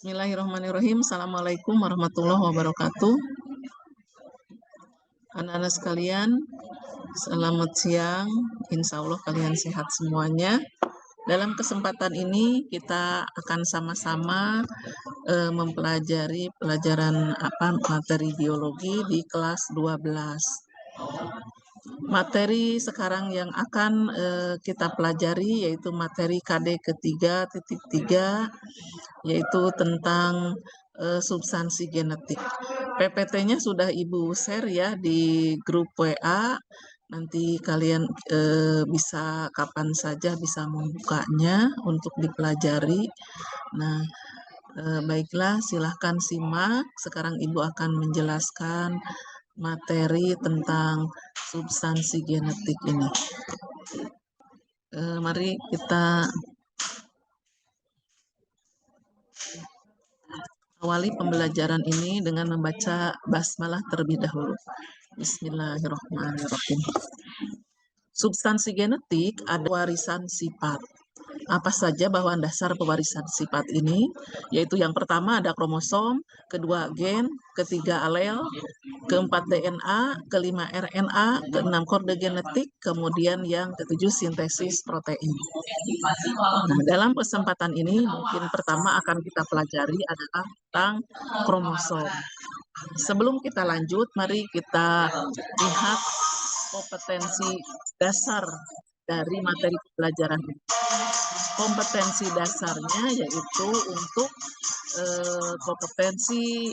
Bismillahirrahmanirrahim. Assalamualaikum warahmatullahi wabarakatuh. Anak-anak sekalian, selamat siang. Insya Allah kalian sehat semuanya. Dalam kesempatan ini kita akan sama-sama mempelajari pelajaran materi biologi di kelas 12. Materi sekarang yang akan kita pelajari yaitu materi KD ketiga titik 3, yaitu tentang substansi genetik. PPT-nya sudah Ibu share ya di grup WA. Nanti kalian bisa kapan saja bisa membukanya untuk dipelajari. Nah, baiklah, silahkan simak. Sekarang Ibu akan menjelaskan materi tentang substansi genetik ini. Mari kita awali pembelajaran ini dengan membaca basmalah terlebih dahulu. Bismillahirrahmanirrahim. Substansi genetik ada warisan sifat. Apa saja bahan dasar pewarisan sifat ini? Yaitu yang pertama ada kromosom, kedua gen, ketiga alel, keempat DNA, kelima RNA, keenam kode genetik, kemudian yang ketujuh sintesis protein. Nah, dalam kesempatan ini mungkin pertama akan kita pelajari adalah tentang kromosom. Sebelum kita lanjut, mari kita lihat kompetensi dasar dari materi pelajaran ini. Kompetensi dasarnya yaitu untuk kompetensi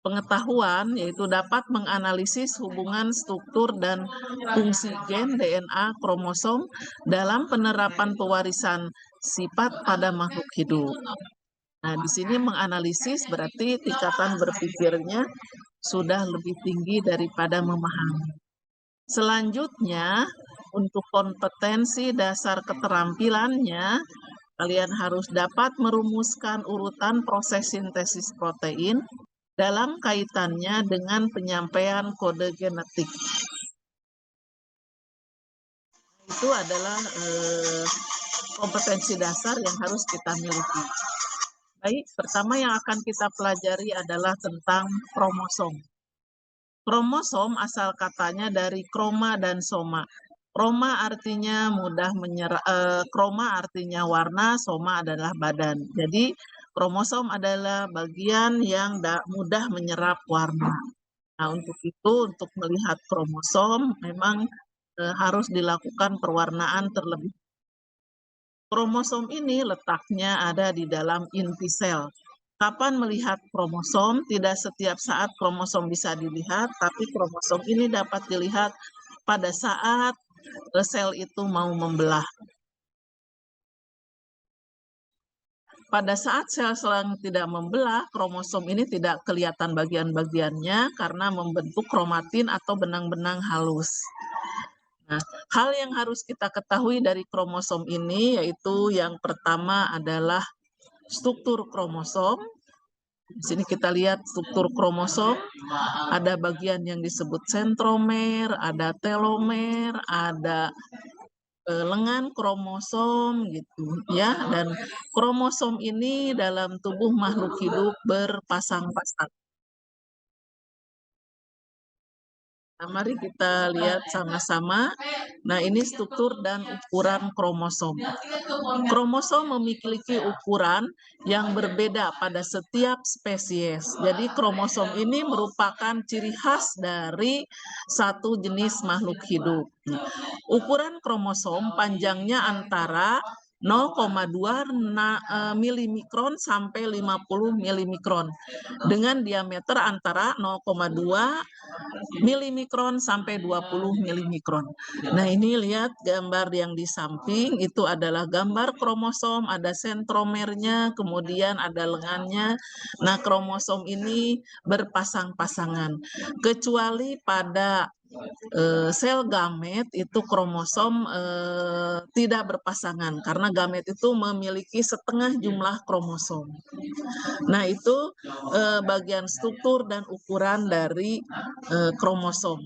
pengetahuan, yaitu dapat menganalisis hubungan struktur dan fungsi gen, DNA, kromosom dalam penerapan pewarisan sifat pada makhluk hidup. Nah, di sini menganalisis berarti tingkatan berpikirnya sudah lebih tinggi daripada memahami. Selanjutnya, untuk kompetensi dasar keterampilannya, kalian harus dapat merumuskan urutan proses sintesis protein dalam kaitannya dengan penyampaian kode genetik. Itu adalah kompetensi dasar yang harus kita miliki. Baik, pertama yang akan kita pelajari adalah tentang kromosom. Kromosom asal katanya dari kroma dan soma. Kroma artinya kroma artinya warna, soma adalah badan. Jadi kromosom adalah bagian yang mudah menyerap warna. Nah, untuk itu, untuk melihat kromosom memang harus dilakukan perwarnaan terlebih. Kromosom ini letaknya ada di dalam inti sel. Kapan melihat kromosom? Tidak setiap saat kromosom bisa dilihat, tapi kromosom ini dapat dilihat pada saat sel itu mau membelah. Pada saat sel sedang tidak membelah, kromosom ini tidak kelihatan bagian-bagiannya karena membentuk kromatin atau benang-benang halus. Nah, hal yang harus kita ketahui dari kromosom ini yaitu yang pertama adalah struktur kromosom. Di sini kita lihat struktur kromosom, ada bagian yang disebut sentromer, ada telomer, ada lengan kromosom gitu ya, dan kromosom ini dalam tubuh makhluk hidup berpasang-pasang. Nah, mari kita lihat sama-sama. Nah, ini struktur dan ukuran kromosom. Kromosom memiliki ukuran yang berbeda pada setiap spesies. Jadi kromosom ini merupakan ciri khas dari satu jenis makhluk hidup. Ukuran kromosom panjangnya antara 0,2 milimikron sampai 50 milimikron dengan diameter antara 0,2 milimikron sampai 20 milimikron. Nah, ini lihat gambar yang di samping itu adalah gambar kromosom, ada sentromernya, kemudian ada lengannya. Nah, kromosom ini berpasang-pasangan. Kecuali pada sel gamet itu kromosom tidak berpasangan karena gamet itu memiliki setengah jumlah kromosom. Nah, itu bagian struktur dan ukuran dari kromosom.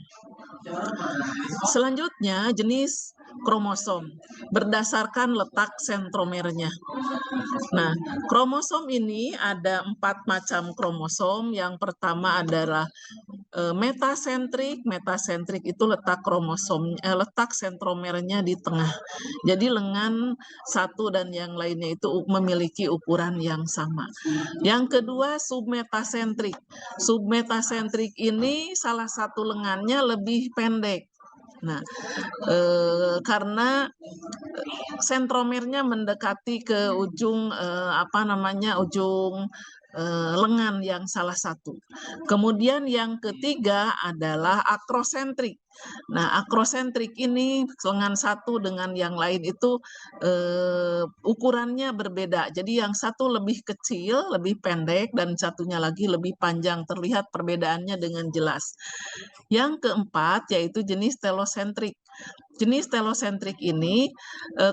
Selanjutnya, jenis kromosom berdasarkan letak sentromernya. Nah, kromosom ini ada 4 macam kromosom. Yang pertama adalah metasentrik. Metasentrik itu letak letak sentromernya di tengah. Jadi lengan satu dan yang lainnya itu memiliki ukuran yang sama. Yang kedua submetasentrik. Submetasentrik ini salah satu lengannya lebih pendek. Nah, karena sentromernya mendekati ke ujung ujung lengan yang salah satu. Kemudian yang ketiga adalah akrosentrik. Nah, akrosentrik ini lengan satu dengan yang lain itu ukurannya berbeda. Jadi yang satu lebih kecil, lebih pendek, dan satunya lagi lebih panjang. Terlihat perbedaannya dengan jelas. Yang keempat yaitu jenis telosentrik. Jenis telosentrik ini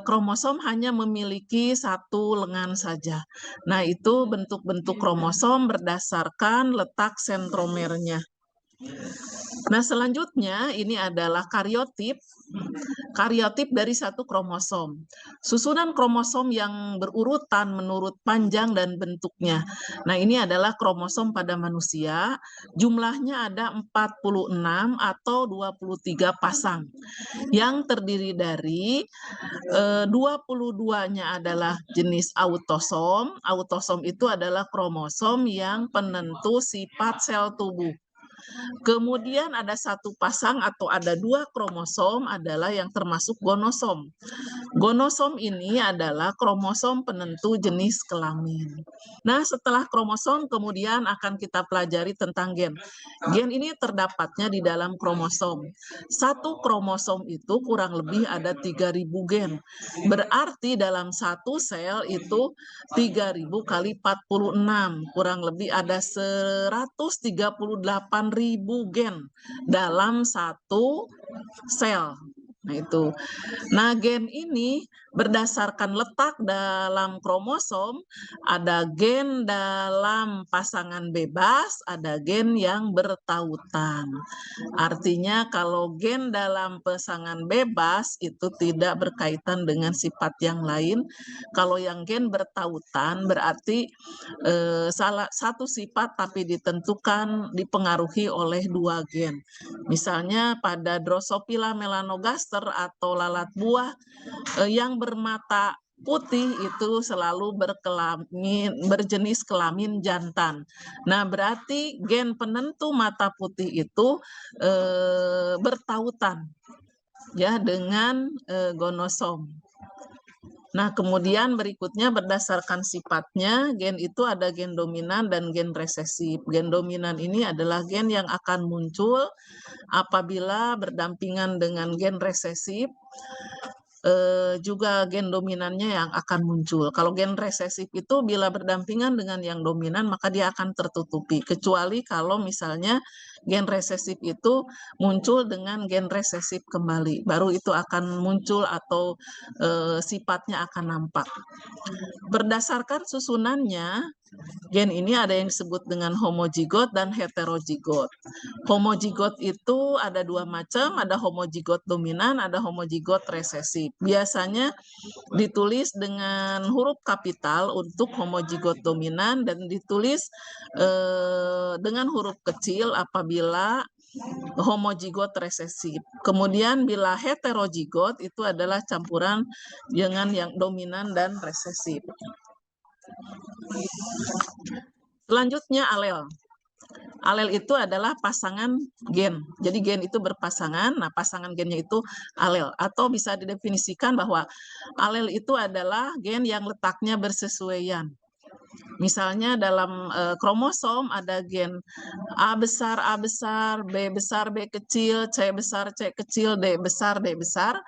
kromosom hanya memiliki satu lengan saja. Nah, itu bentuk-bentuk kromosom berdasarkan letak sentromernya. Nah, selanjutnya ini adalah kariotip. Kariotip dari satu kromosom. Susunan kromosom yang berurutan menurut panjang dan bentuknya. Nah, ini adalah kromosom pada manusia. Jumlahnya ada 46 atau 23 pasang. Yang terdiri dari 22-nya adalah jenis autosom. Autosom itu adalah kromosom yang penentu sifat sel tubuh. Kemudian ada satu pasang atau ada 2 kromosom adalah yang termasuk gonosom. Gonosom ini adalah kromosom penentu jenis kelamin. Nah, setelah kromosom kemudian akan kita pelajari tentang gen. Gen ini terdapatnya di dalam kromosom. Satu kromosom itu kurang lebih ada 3.000 gen. Berarti dalam satu sel itu 3.000 kali 46. Kurang lebih ada 138.000 gen dalam satu sel. Nah, itu. Nah, gen ini berdasarkan letak dalam kromosom, ada gen dalam pasangan bebas, ada gen yang bertautan. Artinya kalau gen dalam pasangan bebas itu tidak berkaitan dengan sifat yang lain. Kalau yang gen bertautan berarti salah satu sifat tapi dipengaruhi oleh 2 gen. Misalnya pada Drosophila melanogaster atau lalat buah yang bermata putih itu selalu berjenis kelamin jantan. Nah, berarti gen penentu mata putih itu bertautan ya dengan gonosom. Nah, kemudian berikutnya berdasarkan sifatnya, gen itu ada gen dominan dan gen resesif. Gen dominan ini adalah gen yang akan muncul apabila berdampingan dengan gen resesif, juga gen dominannya yang akan muncul. Kalau gen resesif itu bila berdampingan dengan yang dominan, maka dia akan tertutupi. Kecuali kalau misalnya gen resesif itu muncul dengan gen resesif kembali. Baru itu akan muncul atau sifatnya akan nampak. Berdasarkan susunannya, gen ini ada yang disebut dengan homozigot dan heterozigot. Homozigot itu ada 2 macam, ada homozigot dominan, ada homozigot resesif. Biasanya ditulis dengan huruf kapital untuk homozigot dominan dan ditulis dengan huruf kecil apabila homozigot resesif. Kemudian bila heterozigot itu adalah campuran dengan yang dominan dan resesif. Selanjutnya alel. Alel itu adalah pasangan gen. Jadi gen itu berpasangan, nah pasangan gennya itu alel. Atau bisa didefinisikan bahwa alel itu adalah gen yang letaknya bersesuaian. Misalnya dalam kromosom ada gen A besar, B besar, B kecil, C besar, C kecil, D besar, D besar.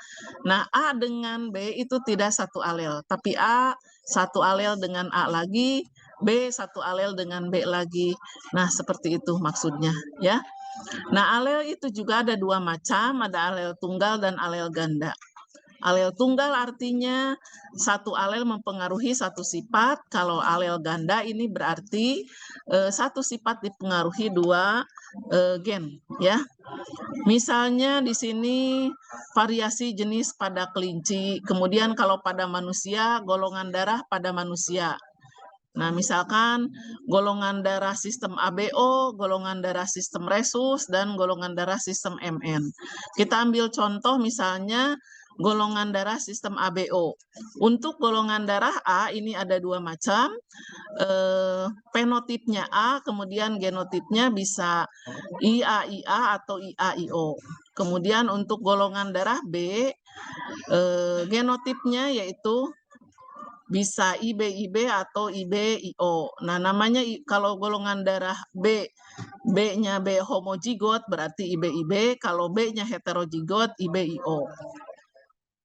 Nah, A dengan B itu tidak satu alel, tapi A satu alel dengan A lagi, B satu alel dengan B lagi. Nah, seperti itu maksudnya ya. Nah, alel itu juga ada 2 macam, ada alel tunggal dan alel ganda. Alel tunggal artinya satu alel mempengaruhi satu sifat. Kalau alel ganda ini berarti satu sifat dipengaruhi dua gen, ya. Misalnya di sini variasi jenis pada kelinci, kemudian kalau pada manusia golongan darah pada manusia. Nah, misalkan golongan darah sistem ABO, golongan darah sistem Rhesus, dan golongan darah sistem MN. Kita ambil contoh misalnya golongan darah sistem ABO. Untuk golongan darah A ini ada dua macam, fenotipnya A, kemudian genotipnya bisa IA-IA atau IA-IO. Kemudian untuk golongan darah B, genotipnya yaitu bisa IB-IB atau IB-IO. Nah, namanya kalau golongan darah B, B-nya B homozigot berarti IB-IB, kalau B-nya heterozigot IB-IO.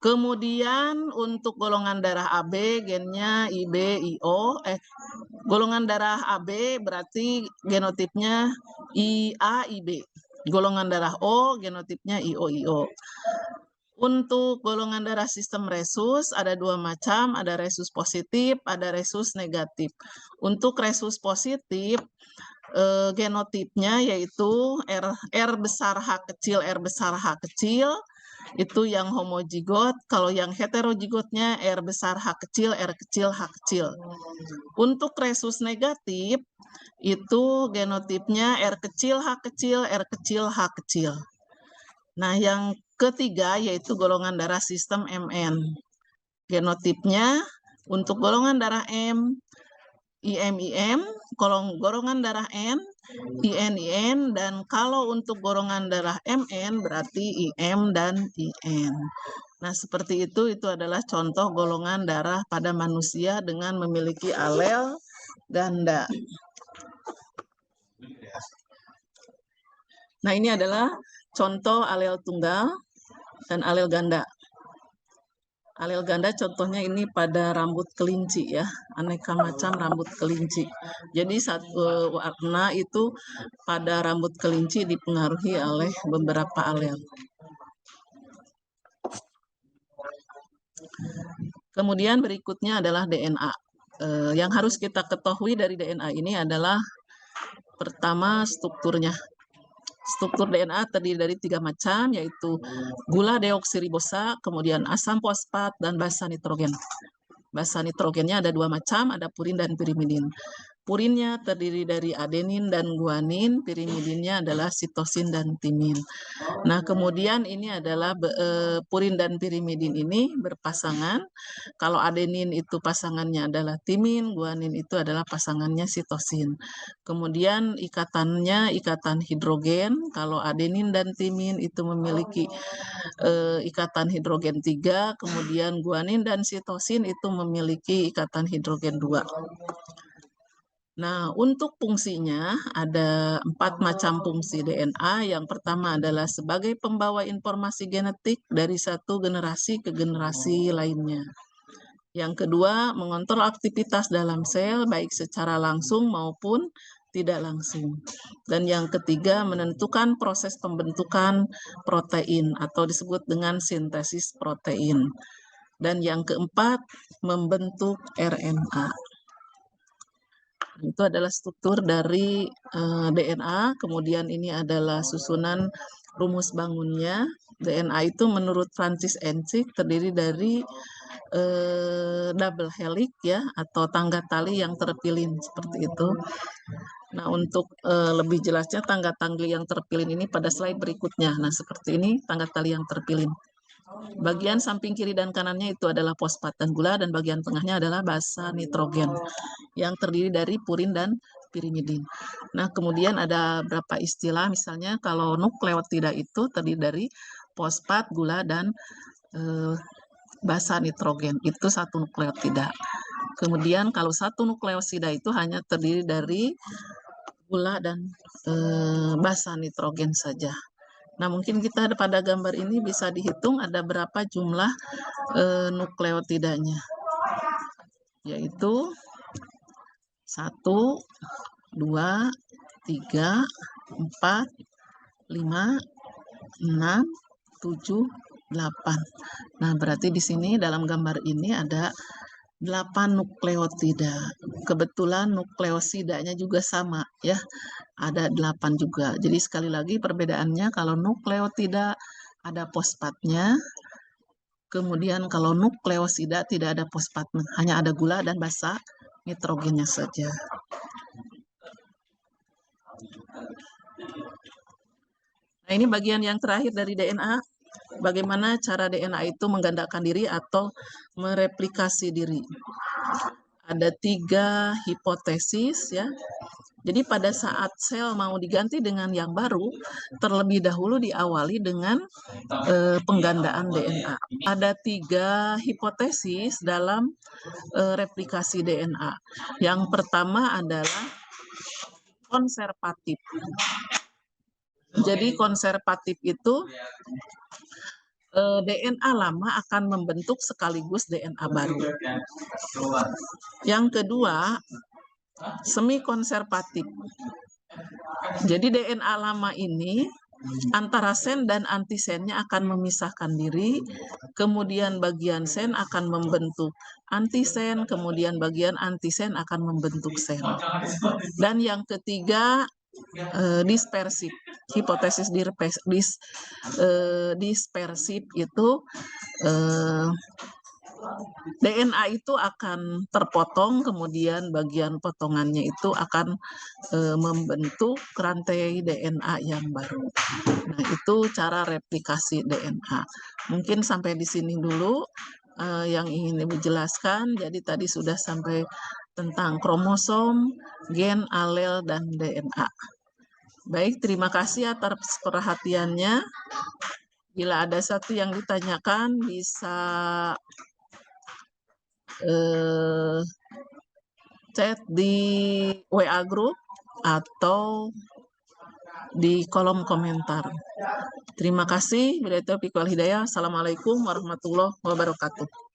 Kemudian untuk golongan darah AB gennya IB-IO, golongan darah AB berarti genotipnya IA-IB. Golongan darah O genotipnya IO-IO. Untuk golongan darah sistem Rhesus ada dua macam, ada Rhesus positif, ada Rhesus negatif. Untuk Rhesus positif, genotipnya yaitu R besar H kecil, R besar H kecil, itu yang homozigot. Kalau yang heterozigotnya R besar H kecil, R kecil, H kecil. Untuk Rhesus negatif, itu genotipnya R kecil, H kecil, R kecil, H kecil. Nah, yang ketiga yaitu golongan darah sistem MN. Genotipnya untuk golongan darah M, IM-IM, golongan darah N, IN-IN, dan kalau untuk golongan darah MN berarti IM dan IN. Nah, seperti itu adalah contoh golongan darah pada manusia dengan memiliki alel ganda. Nah, ini adalah contoh alel tunggal dan alel ganda. Alel ganda contohnya ini pada rambut kelinci ya, aneka macam rambut kelinci. Jadi satu warna itu pada rambut kelinci dipengaruhi oleh beberapa alel. Kemudian berikutnya adalah DNA. Yang harus kita ketahui dari DNA ini adalah pertama strukturnya. Struktur DNA terdiri dari 3 macam, yaitu gula deoksiribosa, kemudian asam fosfat, dan basa nitrogen. Basa nitrogennya ada 2 macam, ada purin dan pirimidin. Purinnya terdiri dari adenin dan guanin, pirimidinnya adalah sitosin dan timin. Nah, kemudian ini adalah purin dan pirimidin ini berpasangan. Kalau adenin itu pasangannya adalah timin, guanin itu adalah pasangannya sitosin. Kemudian ikatannya ikatan hidrogen. Kalau adenin dan timin itu memiliki ikatan hidrogen 3, kemudian guanin dan sitosin itu memiliki ikatan hidrogen 2. Nah, untuk fungsinya ada 4 macam fungsi DNA. Yang pertama adalah sebagai pembawa informasi genetik dari satu generasi ke generasi lainnya. Yang kedua, mengontrol aktivitas dalam sel baik secara langsung maupun tidak langsung. Dan yang ketiga, menentukan proses pembentukan protein atau disebut dengan sintesis protein. Dan yang keempat, membentuk RNA. Itu adalah struktur dari DNA, kemudian ini adalah susunan rumus bangunnya. DNA itu menurut Francis Ensik terdiri dari double helix ya, atau tangga tali yang terpilin seperti itu. Nah, untuk lebih jelasnya tangga tali yang terpilin ini pada slide berikutnya. Nah, seperti ini tangga tali yang terpilin. Bagian samping kiri dan kanannya itu adalah fosfat dan gula, dan bagian tengahnya adalah basa nitrogen yang terdiri dari purin dan pirimidin. Nah, kemudian ada beberapa istilah, misalnya kalau nukleotida itu terdiri dari fosfat, gula, dan basa nitrogen. Itu satu nukleotida. Kemudian kalau satu nukleosida itu hanya terdiri dari gula dan basa nitrogen saja. Nah, mungkin kita pada gambar ini bisa dihitung ada berapa jumlah nukleotidanya, yaitu 1, 2, 3, 4, 5, 6, 7, 8. Nah, berarti di sini dalam gambar ini ada 8 nukleotida. Kebetulan nukleosidanya juga sama ya, ada 8 juga. Jadi sekali lagi perbedaannya kalau nukleotida ada fosfatnya, kemudian kalau nukleosida tidak ada fosfatnya, hanya ada gula dan basa nitrogennya saja. Nah, ini bagian yang terakhir dari DNA. Bagaimana cara DNA itu menggandakan diri atau mereplikasi diri. Ada 3 hipotesis ya. Jadi pada saat sel mau diganti dengan yang baru, terlebih dahulu diawali dengan penggandaan DNA. Ada 3 hipotesis dalam replikasi DNA. Yang pertama adalah konservatif. Jadi konservatif itu DNA lama akan membentuk sekaligus DNA baru. Yang kedua, semi konservatif. Jadi DNA lama ini antara sen dan antisennya akan memisahkan diri, kemudian bagian sen akan membentuk antisen, kemudian bagian antisen akan membentuk sen. Dan yang ketiga, dispersif. Hipotesis dispersif itu DNA itu akan terpotong, kemudian bagian potongannya itu akan membentuk rantai DNA yang baru. Nah, itu cara replikasi DNA. Mungkin sampai di sini dulu yang ingin Ibu jelaskan. Jadi tadi sudah sampai tentang kromosom, gen, alel, dan DNA. Baik, terima kasih atas perhatiannya. Bila ada satu yang ditanyakan, bisa chat di WA group atau di kolom komentar. Terima kasih. Assalamualaikum warahmatullahi wabarakatuh.